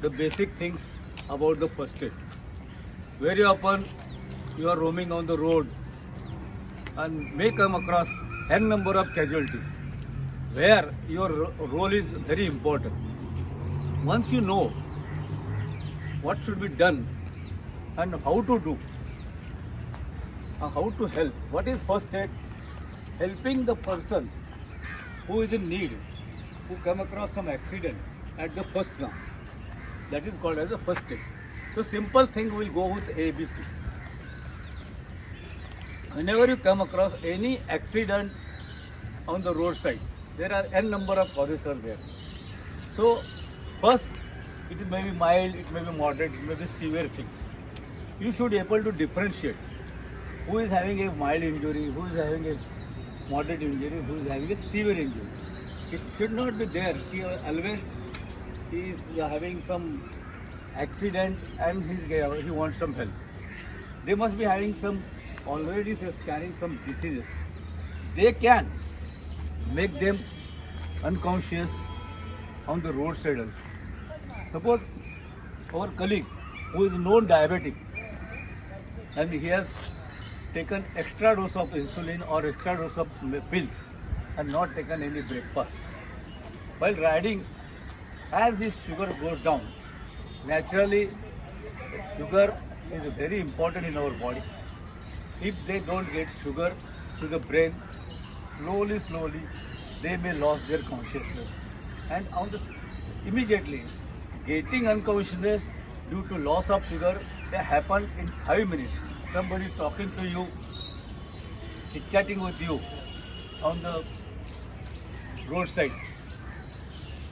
the basic things about the first aid. Very often you are roaming on the road and may come across n number of casualties where your role is very important. Once you know what should be done and how to do, how to help, what is first aid? Helping the person who is in need, who come across some accident at the first glance. That is called as a first aid. So simple thing will go with ABC. Whenever you come across any accident on the roadside, there are n number of causes are there. So first, it may be mild, it may be moderate, it may be severe things. You should be able to differentiate who is having a mild injury, who is having a moderate injury, who is having a severe injury. It should not be there. He always is having some accident and he wants some help. They must be having some already carrying some diseases. They can make them unconscious on the roadside also. Suppose our colleague who is known diabetic and he has taken extra dose of insulin or extra dose of pills and not taken any breakfast. While riding, as his sugar goes down, naturally sugar is very important in our body. If they don't get sugar to the brain, slowly they may lose their consciousness. And immediately getting unconsciousness due to loss of sugar may happen in 5 minutes. Somebody talking to you, chit-chatting with you on the roadside.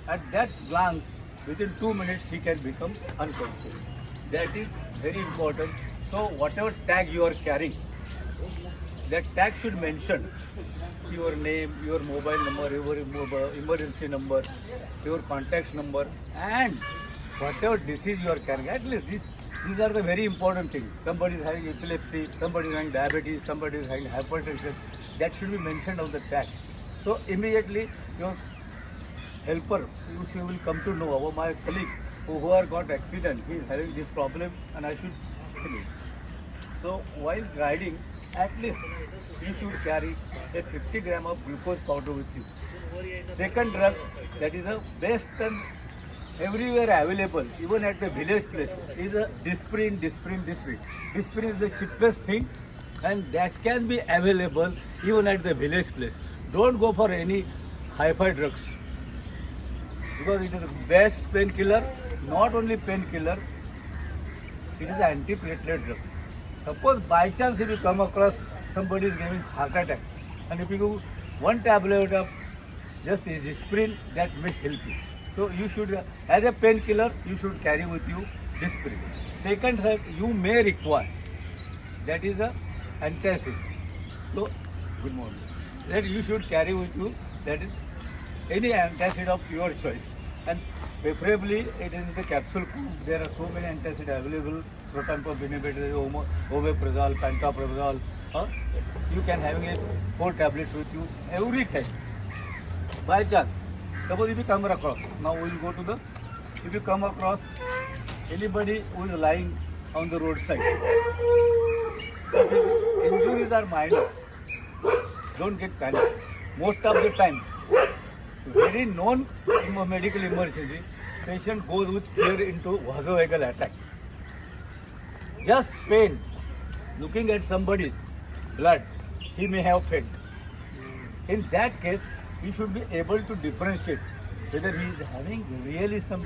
At that glance, within 2 minutes, he can become unconscious. That is very important. So whatever tag you are carrying, that tag should mention your name, your mobile number, your emergency number, your contact number, and whatever disease you are carrying. At least these are the very important things. Somebody is having epilepsy, somebody is having diabetes, somebody is having hypertension. That should be mentioned on the tag. So immediately your helper, which you will come to know, about my colleague who are got accident, he is having this problem and I should help him. So while riding, at least you should carry a 50 gram of glucose powder with you. Second drug, that is a best and everywhere available, even at the village place, is a Disprin. Disprin is the cheapest thing and that can be available even at the village place. Don't go for any hi-fi drugs because it is the best painkiller. Not only painkiller, it is anti-platelet drugs. Suppose by chance if you come across somebody is giving heart attack and if you give one tablet of just Disprin, that may help you. So you should, as a painkiller, you should carry with you Disprin. Second drug you may require, that is a antacid. So, good morning. That you should carry with you, that is any antacid of your choice. And preferably it is in the capsule form. There are so many antacids available, proton pump inhibitor, omeprazole, pantoprazole. You can have 4 tablets with you every time. By chance, suppose if you come across, now we will go to the, if you come across anybody who is lying on the roadside, if his injuries are minor, don't get panic. Most of the time, very known medical emergency, patient goes with fear into vasovagal attack. Just pain, looking at somebody's blood, he may have faint. In that case, we should be able to differentiate whether he is having really some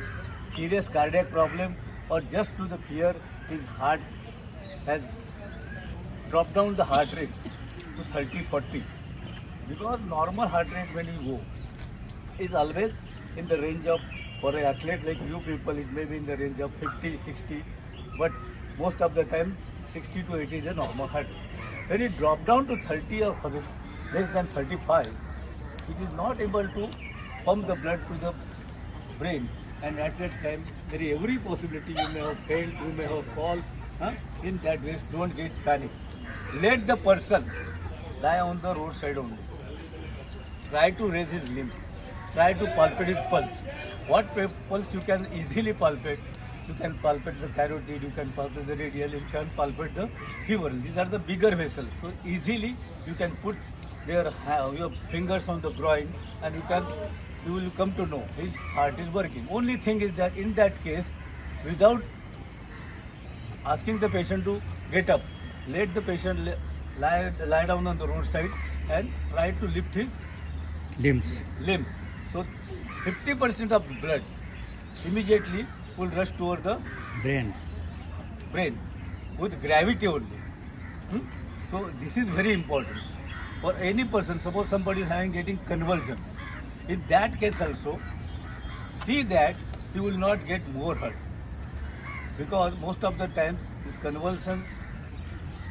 serious cardiac problem or just to the fear his heart has dropped down the heart rate to 30-40. Because normal heart rate when you go is always in the range of, for an athlete like you people, it may be in the range of 50, 60, but most of the time 60 to 80 is a normal heart rate. When it drop down to 30 or less than 35, it is not able to pump the blood to the brain, and at that time there is every possibility you may have failed, you may have fall. In that way, don't get panic. Let the person lie on the roadside only. Try to raise his limb. try to palpate his pulse. What pulse you can easily palpate? You can palpate the carotid, you can palpate the radial, you can palpate the femoral. These are the bigger vessels. So easily you can put your fingers on the groin and you will come to know his heart is working. Only thing is that in that case, without asking the patient to get up, let the patient lie down on the roadside and try to lift his limbs. So 50% of blood immediately will rush toward the Brain. brain with gravity only. So this is very important for any person. Suppose somebody is getting convulsions. In that case also, see that he will not get more hurt, because most of the times these convulsions,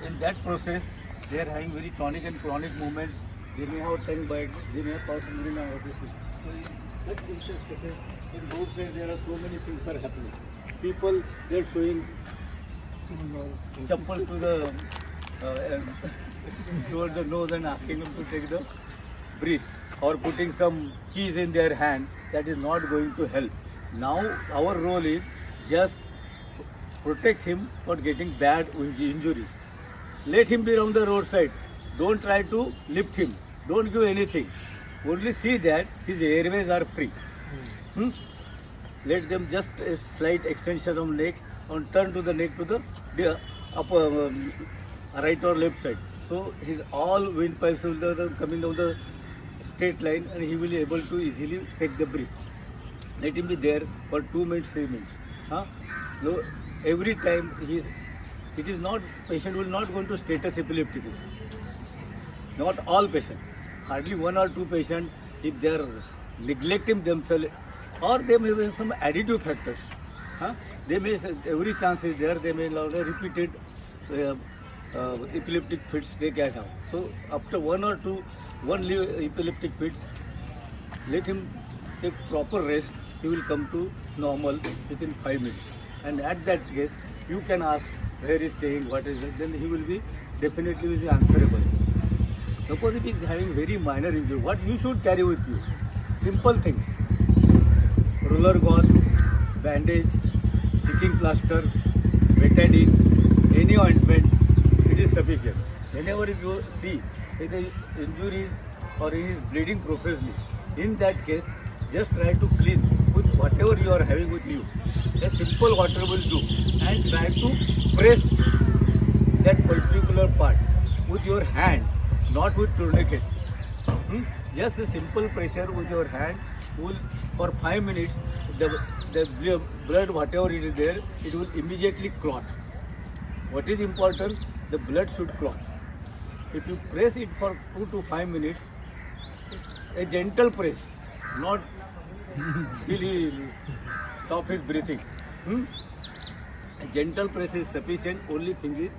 in that process they are having very tonic and chronic movements. They may have tongue bite, they may have passed urine or this. So in such cases, in roadside there are so many things are happening. People, they are showing chappals to the toward the nose and asking them to take the breath, or putting some keys in their hand. That is not going to help. Now our role is just protect him for getting bad injuries. Let him be on the roadside. Don't try to lift him. Don't give anything. Only see that his airways are free. Let them just a slight extension of neck and turn to the neck to the upper right or left side. So his all windpipes will be coming down the straight line and he will be able to easily take the breath. Let him be there for 2 minutes, 3 minutes. So every time it is not, patient will not go to status epilepticus. Not all patients. Hardly 1 or 2 patients, if they are neglecting themselves, or they may have some additive factors. They may, every chance is there, they may have repeated epileptic fits they can have. So after 1 or 2 epileptic fits, let him take proper rest. He will come to normal within 5 minutes. And at that case, you can ask where he is staying, what is it, then he will be definitely answerable. Suppose if he is having very minor injury, what you should carry with you? Simple things. Roller gauze, bandage, sticking plaster, betadine, any ointment, it is sufficient. Whenever you see if the injury is or he is bleeding profusely, in that case, just try to clean with whatever you are having with you. A simple water will do, and try to press that particular part with your hand, not with tourniquet. Just a simple pressure with your hand will, for 5 minutes, the blood, whatever it is there, it will immediately clot. What is important? The blood should clot. If you press it for 2 to 5 minutes, a gentle press, not really stop his breathing. A gentle press is sufficient. Only thing is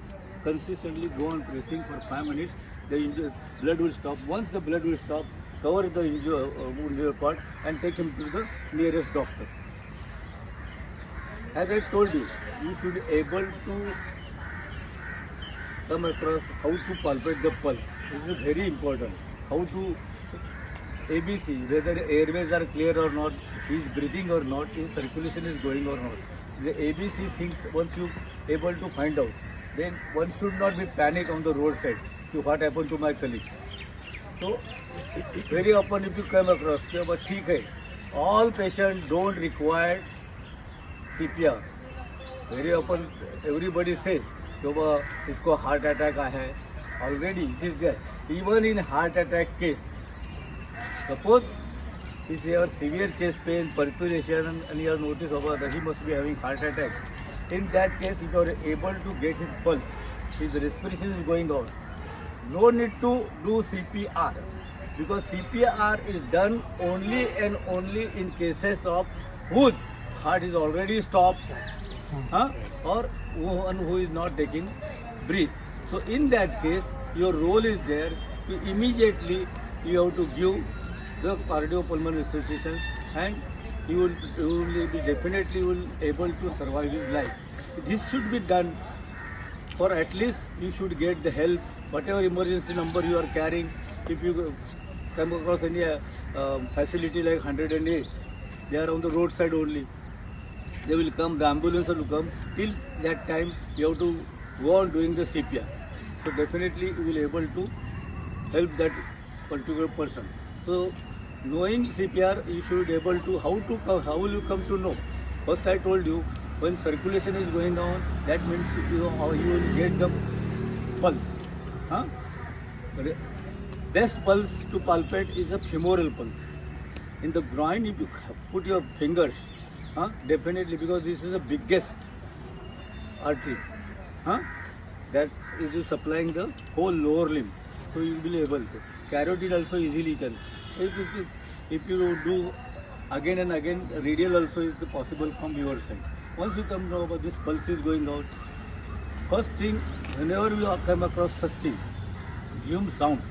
consistently go on pressing for 5 minutes. The blood will stop. Once the blood will stop, cover the injured part and take him to the nearest doctor. As I told you, you should be able to come across how to palpate the pulse. This is very important. How to ABC, whether airways are clear or not, he is breathing or not, his circulation is going or not. The ABC things, once you able to find out, then one should not be panic on the roadside. What happened to my colleague? So very often if you come across, all patients don't require CPR. Very often everybody says, isko heart attack hai. Already it is there. Even in heart attack case, suppose if you have severe chest pain, perspiration, and you have noticed that he must be having heart attack. In that case, if you are able to get his pulse, his respiration is going on, no need to do CPR, because CPR is done only and only in cases of whose heart is already stopped, or one who is not taking breath. So in that case, your role is there to immediately you have to give the cardiopulmonary resuscitation, and he will be definitely will able to survive his life. This should be done, for at least you should get the help, whatever emergency number you are carrying. If you come across any facility like 108, they are on the roadside only. They will come, the ambulance will come. Till that time, you have to go on doing the CPR. So definitely you will able to help that particular person. So knowing CPR, you should able to how will you come to know? First I told you, when circulation is going on, that means you will get the pulse. Huh? Best pulse to palpate is a femoral pulse. In the groin, if you put your fingers, definitely, because this is the biggest artery, that is supplying the whole lower limb, so you will be able to. Carotid also easily can. If you do again and again, radial also is possible from your side. Once you come to know about this pulse is going out, first thing, whenever you come across such thing, give him sound.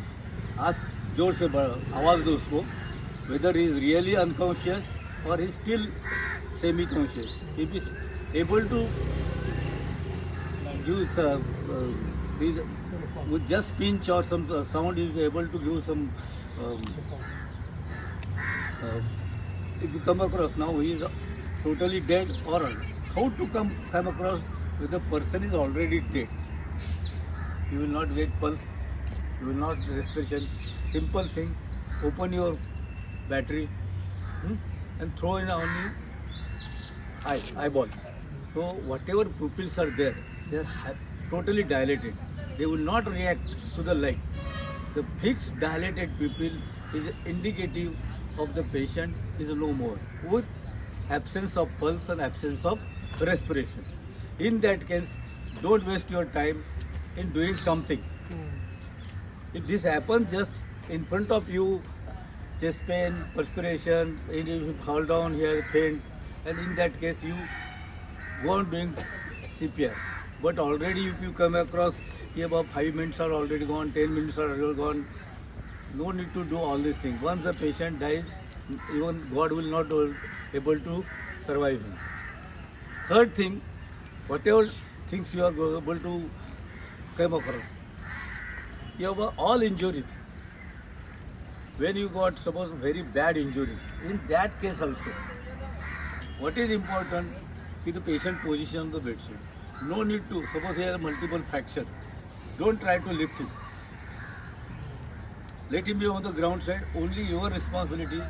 Ask जोर से आवाज़ दो उसको, whether he is really unconscious or he is still semi-conscious. If he is able to give with just pinch or some sound, he is able to give some. If you come across now, he is totally dead, or how to come across when the person is already dead. You will not get pulse, you will not respiration. Simple thing, open your battery and throw in on his eyeballs. So whatever pupils are there, they are totally dilated. They will not react to the light. The fixed dilated pupil is indicative of the patient is no more, with absence of pulse and absence of respiration. In that case, don't waste your time in doing something. If this happens just in front of you, chest pain, perspiration, if you fall down here, faint, and in that case you go on doing CPR. But already if you come across here about 5 minutes are already gone, 10 minutes are already gone, no need to do all these things. Once the patient dies, even God will not be able to survive him. Third thing, whatever things you are able to come across, you have all injuries. When you got suppose very bad injuries, in that case also, what is important is the patient position on the bedside. No need to, suppose he has multiple fracture, don't try to lift him. Let him be on the ground side. Only your responsibility is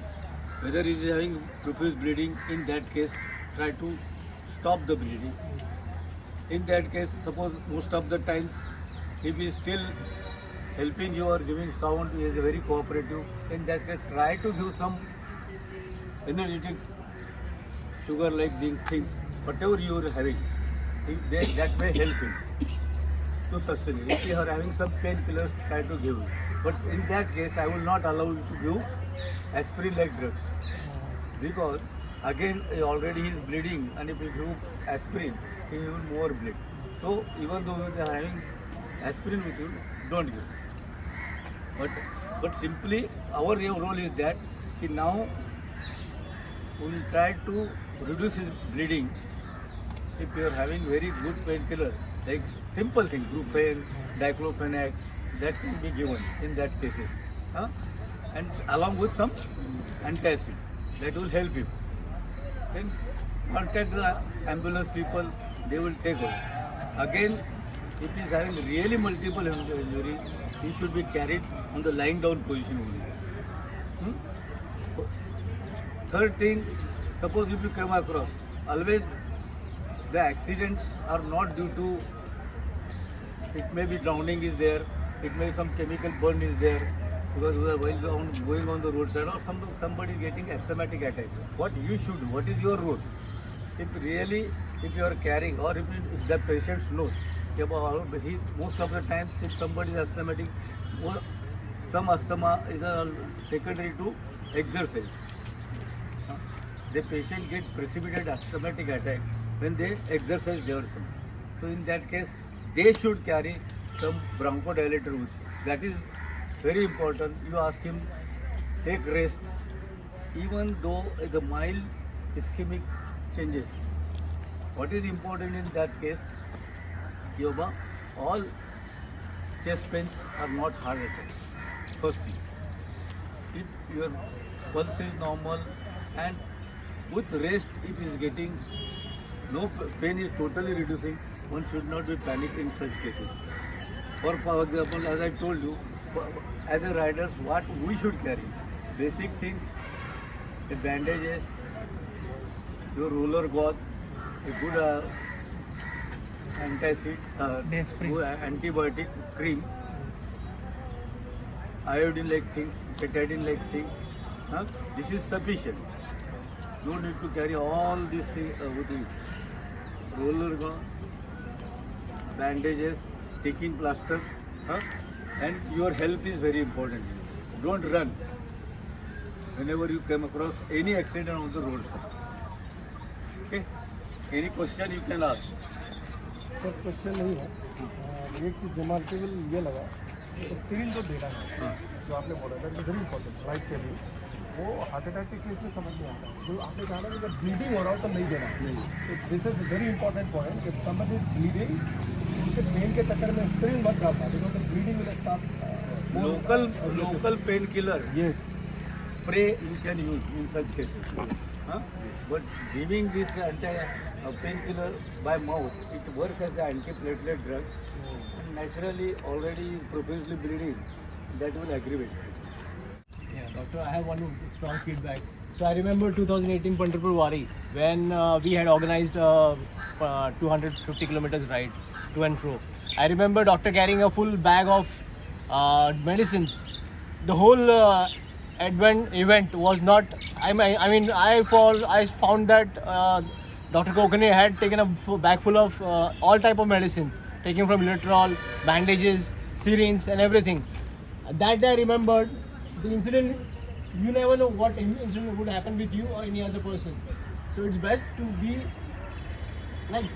whether he is having profuse bleeding. In that case, try to stop the bleeding. In that case, suppose most of the times, if he is still helping you or giving sound, he is very cooperative. In that case, try to give some energetic sugar like these things, whatever you are having. That may help him to sustain it. If you are having some painkillers, try to give it. But in that case, I will not allow you to give aspirin-like drugs, because again already he is bleeding, and if you give aspirin, he will more bleed. So even though you are having aspirin with you, don't give. But simply our role is that now we will try to reduce his bleeding. If you are having very good painkiller, like simple thing, brufen, diclofenac, that can be given in that cases, and along with some antacid, that will help you. Then contact the ambulance people, they will take over. Again, if he is having really multiple injuries, he should be carried on the lying down position only. Third thing, suppose if you come across, always the accidents are not due to, it may be drowning is there, it may be some chemical burn is there, because while going on the roadside, or somebody is getting asthmatic attacks. What you should do, what is your role? If you are carrying, or if the patient knows, most of the times if somebody is asthmatic, some asthma is secondary to exercise. The patient get precipitated asthmatic attack when they exercise their son. So in that case, they should carry some bronchodilator with you. That is very important. You ask him, take rest, even though the mild ischemic changes. What is important in that case, all chest pains are not heart attacks. First thing. if your pulse is normal, and with rest, if is getting no pain is totally reducing, one should not be panicked in such cases. For example, as I told you, as a riders, what we should carry: basic things, the bandages, your roller gauze, a good antacid, antibiotic cream, iodine-like things, betadine-like things. This is sufficient. No need to carry all these things with you. Roller gauze, bandages, sticking plaster, and your help is very important. Don't run whenever you come across any accident on the roadside. Okay? Any question you can ask. Sir question नहीं है, एक चीज़ remarkable ये लगा, steering जो देना है, जो आपने बोला that is very important, right से भी वो हार्ट अटैक के केस में समझ नहीं आता। जो आपने कहा ना कि जब ब्लीडिंग हो रहा हो तो नहीं देना, तो this is very important point कि समबडी इज ब्लीडिंग, उसके पेन के चक्कर में स्टीरिंग मत डालना, because the bleeding will stop. Local painkiller. Yes, Spray you can use in such cases. But giving this painkiller by mouth, it works as an antiplatelet drug, and naturally already is profusely bleeding. That will aggravate. Yeah, doctor, I have one strong feedback. So I remember 2018 Pandharpur Wari, when we had organized a 250 kilometers ride to and fro. I remember doctor carrying a full bag of medicines. The whole event was not. I found that Dr. Kokane had taken a bag full of all type of medicines, taken from Literal, bandages, syringes, and everything. That day I remembered the incident. You never know what incident would happen with you or any other person. So it's best to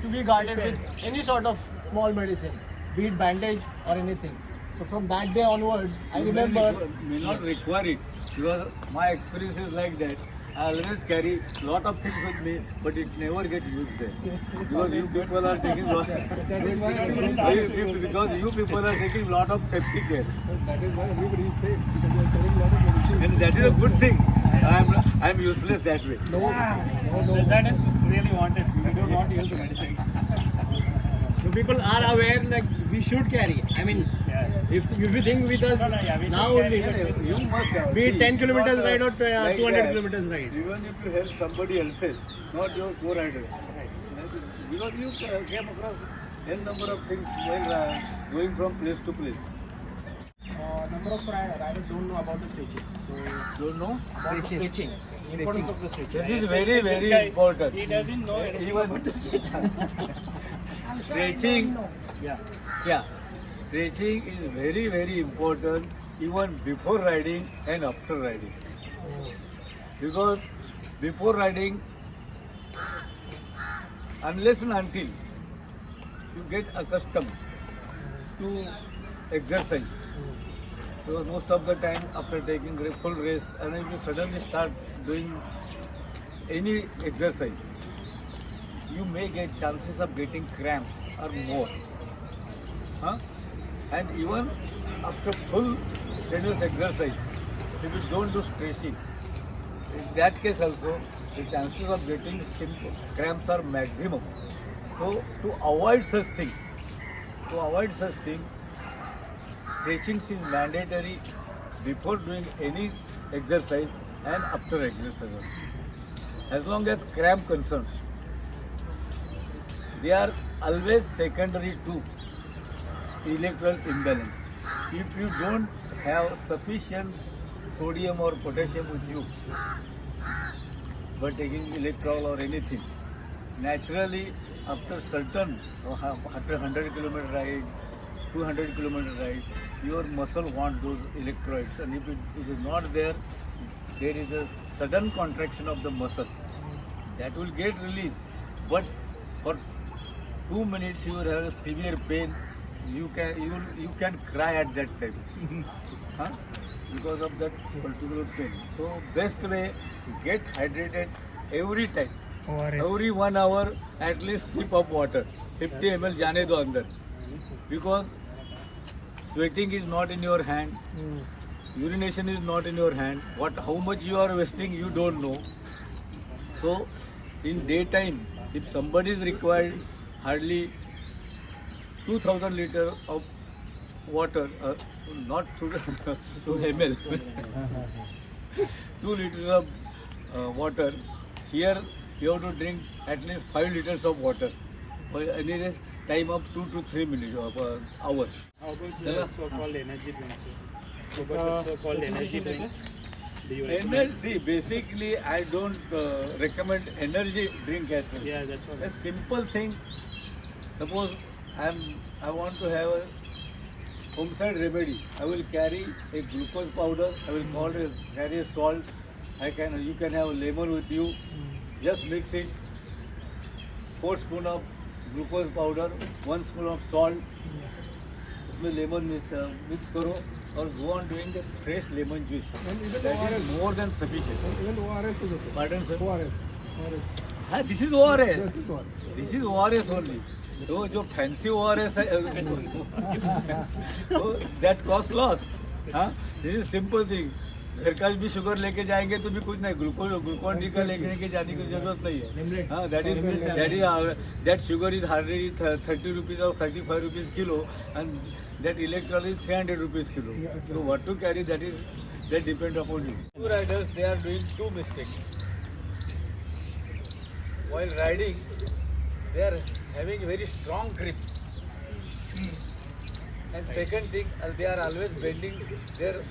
be guarded with any sort of small medicine, be it bandage or anything. So from that day onwards, I remember. May not require it, because my experience is like that. I always carry lot of things with me, but it never gets used there. Because you people are taking lot. Because you people are taking lot of safety care. that is why everybody is safe, because they are carrying a lot of medicine. And that is a good thing. I am useless that way. No. That is really wanted. We do not use the medicine. So people are aware that we should carry. I mean, if you think with us now only, You must have. be it 10 kilometers ride or Like 200 that. kilometers ride. Even if you help somebody else's, not your co-riders. Because you came across n number of things while going from place to place. Number of riders don't know about the stretching. So Don't know? about the stretching, importance of the stretching. This is very, very important. He doesn't know anything Even about the stretching. stretching, Yeah. stretching is very, very important even before riding and after riding. Because before riding, unless and until you get accustomed to exercise, because most of the time after taking full rest, and if you suddenly start doing any exercise, you may get chances of getting cramps or more. And even after full strenuous exercise, if you don't do stretching, in that case also the chances of getting simple cramps are maximum. So to avoid such things, stretching is mandatory before doing any exercise and after exercise. As long as cramp concerns, they are always secondary to electrolyte imbalance. If you don't have sufficient sodium or potassium with you, but taking electrol or anything, naturally after 100 kilometer ride, 200 kilometer ride, your muscle want those electrolytes, and if it is not there, there is a sudden contraction of the muscle that will get released. But for 2 minutes you will have a severe pain. You can cry at that time, because of that particular pain. So best way to get hydrated every time. Every 1 hour at least sip of water, 50 ml जाने दो अंदर, because sweating is not in your hand, urination is not in your hand. How much you are wasting, you don't know. So in daytime, if somebody is required hardly 2000 liters of water, not 2 ml, 2 liters of water, here you have to drink at least 5 liters of water. But anyway, time of 2 to 3 minutes of hours. How about Chalo. the so-called energy drinks? Sir? What about the so-called energy drink? Do you recommend? Energy, basically, I don't recommend energy drink as well. Yeah, that's what. A simple thing. Suppose I want to have a homemade remedy. I will carry a glucose powder. I will carry a salt. You can have a lemon with you. Just mix it. 4 spoon of glucose powder, 1 spoon of salt. उसमें lemon mix करो और go on doing the fresh lemon juice. And even That is ORS. more than sufficient. Even ORS is okay. Pardon, sir? ORS. हाँ, this is ORS. This is ORS. This is ORS only. तो जो fancy ORS है, that costs loss. हाँ, this is simple thing. घर का भी sugar लेके जाएंगे तो भी कुछ नहीं, ग्लूकोन डी का लेके जाने की जरूरत नहीं है. हाँ, that sugar is hardly 30 rupees or 35 rupees kilo, and that electrol is 300 rupees kilo. So what to carry, that depends upon you. Two riders, they are doing 2 mistakes. While riding, they are having very strong grip. And second thing, they are always bending their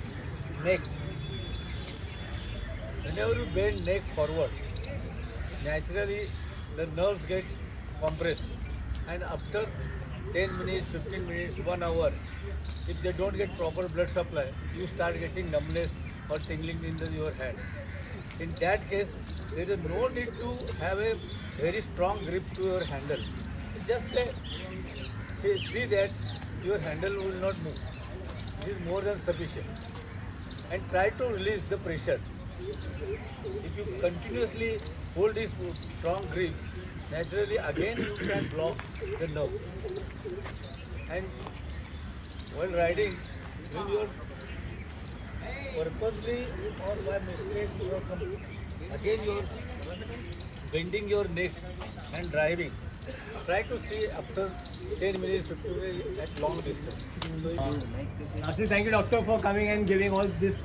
neck. Whenever you bend neck forward, naturally the nerves get compressed. And after 10 minutes, 15 minutes, 1 hour, if they don't get proper blood supply, you start getting numbness or tingling in your hand. In that case, there is no need to have a very strong grip to your handle. Just see that your handle will not move. This is more than sufficient. And try to release the pressure. If you continuously hold this strong grip, naturally again you can block the nerve. And while riding, when you are purposely or by mistake, again you are bending your neck and driving. Try to see after 10 minutes, 15 minutes at long distance. Lastly, thank you, doctor, for coming and giving all this.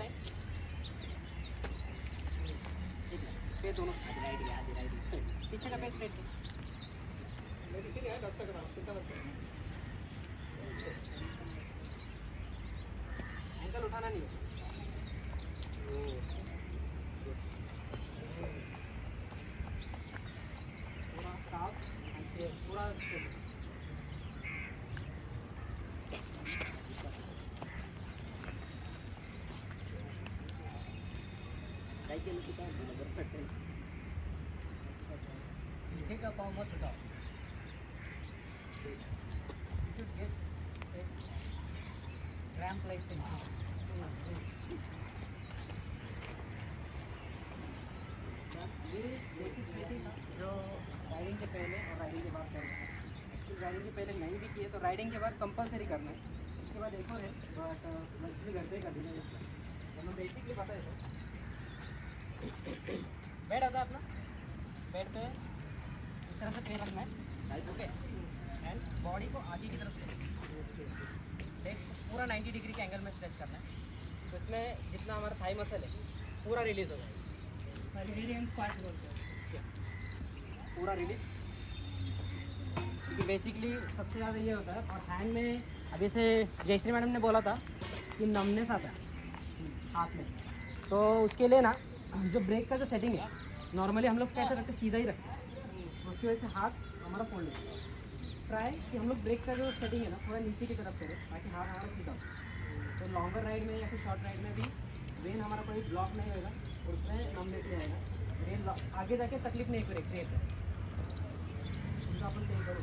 है ठीक है, पैर दोनों side right या right straight, पीछे का पैर straight है, एंकल उठाना नहीं है। पूरा साफ पूरा पीछे का पाँव मत उठाओ, क्रैम्प लाइक थिंग। ये बेसिक स्ट्रेचिंग था जो राइडिंग के पहले और राइडिंग के बाद करना है। एक्चुअली राइडिंग के पहले नहीं भी किए तो राइडिंग के बाद कंपलसरी करना है, उसके बाद एक और है बट लग्जरी करते कर देना इसका, तो मैं बेसिकली बताया था। बेड आता है अपना, बेड पे इस तरह से पैर रखना है, ओके, एंड बॉडी को आगे की तरफ से लेग पूरा 90 डिग्री के एंगल में स्ट्रेच करना है, तो इसमें जितना हमारा थाई मसल है पूरा रिलीज हो जाएगा, पूरा रिलीज। क्योंकि बेसिकली सबसे ज़्यादा ये होता है, और हैंड में अभी से जयश्री मैडम ने बोला था कि नमनेस आता है हाथ में, तो उसके लिए ना जो ब्रेक का जो सेटिंग है नॉर्मली हम लोग कैसे रखते हैं, सीधा ही रखते हैं, उसकी वजह से हाथ हमारा फोल्ड है। ट्राई कि हम लोग ब्रेक का जो सेटिंग है ना थोड़ा नीचे की तरफ करें ताकि हाथ हमारा सीधा हो, तो लॉन्गर राइड में या फिर शॉर्ट राइड में भी वेन हमारा कोई ब्लॉक नहीं होगा और उसमें नमनेस नहीं आएगा, रेल आगे जाके तकलीफ नहीं क्रिएट करेगा, उनका अपन तय करो।